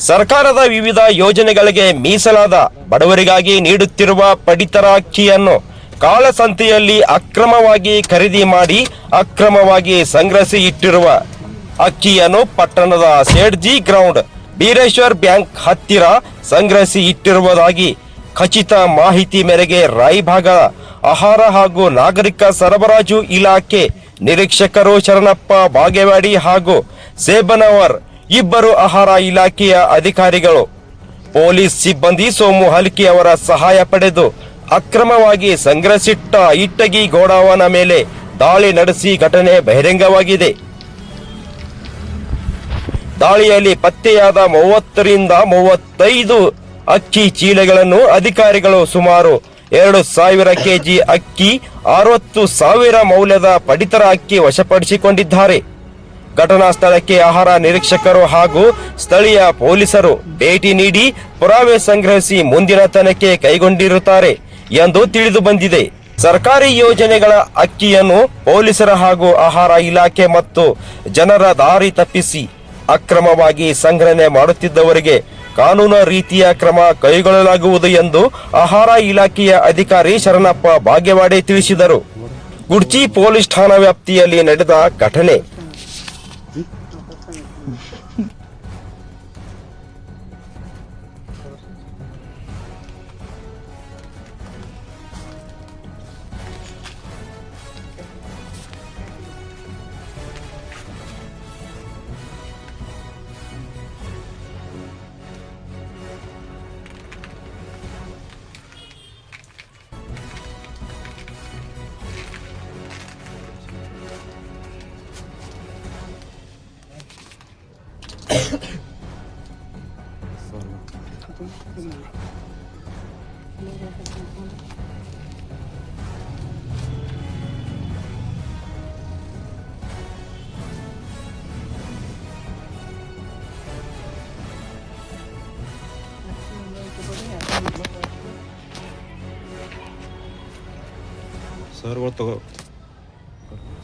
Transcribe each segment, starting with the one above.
ಸರ್ಕಾರದ ವಿವಿಧ ಯೋಜನೆಗಳಿಗೆ ಮೀಸಲಾದ ಬಡವರಿಗಾಗಿ ನೀಡುತ್ತಿರುವ ಪಡಿತರ ಅಕ್ಕಿಯನ್ನು ಕಾಳಸಂತೆಯಲ್ಲಿ ಅಕ್ರಮವಾಗಿ ಖರೀದಿ ಮಾಡಿ ಅಕ್ರಮವಾಗಿ ಸಂಗ್ರಹಿಸಿ ಇಟ್ಟಿರುವ ಅಕ್ಕಿಯನ್ನು ಪಟ್ಟಣದ ಸೇಡ್ಜಿ ಗ್ರೌಂಡ್ ಬೀರೇಶ್ವರ್ ಬ್ಯಾಂಕ್ ಹತ್ತಿರ ಸಂಗ್ರಹಿಸಿ ಇಟ್ಟಿರುವುದಾಗಿ ಖಚಿತ ಮಾಹಿತಿ ಮೇರೆಗೆ ರಾಯಭಾಗ ಆಹಾರ ಹಾಗೂ ನಾಗರಿಕ ಸರಬರಾಜು ಇಲಾಖೆ ನಿರೀಕ್ಷಕರು ಶರಣಪ್ಪ ಬಾಗೇವಾಡಿ ಹಾಗೂ ಸೇಬನವರ್ ಇಬ್ಬರು ಆಹಾರ ಇಲಾಖೆಯ ಅಧಿಕಾರಿಗಳು ಪೊಲೀಸ್ ಸಿಬ್ಬಂದಿ ಸೋಮು ಹಲ್ಕಿ ಅವರ ಸಹಾಯ ಪಡೆದು ಅಕ್ರಮವಾಗಿ ಸಂಗ್ರಹಿಸಿಟ್ಟ ಇಟ್ಟಗಿ ಗೋಡಾವನ ಮೇಲೆ ದಾಳಿ ನಡೆಸಿ ಘಟನೆ ಬಹಿರಂಗವಾಗಿದೆ. ದಾಳಿಯಲ್ಲಿ ಪತ್ತೆಯಾದ 30ರಿಂದ 35 ಅಕ್ಕಿ ಚೀಲಗಳನ್ನು ಅಧಿಕಾರಿಗಳು ಸುಮಾರು 2,000 ಕೆಜಿ ಅಕ್ಕಿ 60,000 ಮೌಲ್ಯದ ಪಡಿತರ ಅಕ್ಕಿ ವಶಪಡಿಸಿಕೊಂಡಿದ್ದಾರೆ. ಘಟನಾ ಸ್ಥಳಕ್ಕೆ ಆಹಾರ ನಿರೀಕ್ಷಕರು ಹಾಗೂ ಸ್ಥಳೀಯ ಪೊಲೀಸರು ಭೇಟಿ ನೀಡಿ ಪುರಾವೆ ಸಂಗ್ರಹಿಸಿ ಮುಂದಿನ ತನಿಖೆ ಕೈಗೊಂಡಿರುತ್ತಾರೆ ಎಂದು ತಿಳಿದು ಬಂದಿದೆ. ಸರ್ಕಾರಿ ಯೋಜನೆಗಳ ಅಕ್ಕಿಯನ್ನು ಪೊಲೀಸರ ಹಾಗೂ ಆಹಾರ ಇಲಾಖೆ ಮತ್ತು ಜನರ ದಾರಿ ತಪ್ಪಿಸಿ ಅಕ್ರಮವಾಗಿ ಸಂಗ್ರಹಣೆ ಮಾಡುತ್ತಿದ್ದವರಿಗೆ ಕಾನೂನು ರೀತಿಯ ಕ್ರಮ ಕೈಗೊಳ್ಳಲಾಗುವುದು ಎಂದು ಆಹಾರ ಇಲಾಖೆಯ ಅಧಿಕಾರಿ ಶರಣಪ್ಪ ಬಾಗೇವಾಡಿ ತಿಳಿಸಿದರು. ಗುಡ್ಚಿ ಪೊಲೀಸ್ ಠಾಣಾ ವ್ಯಾಪ್ತಿಯಲ್ಲಿ ನಡೆದ ಘಟನೆ.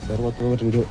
ಸರ್ವತ್ತು ವಿಡಿಯೋ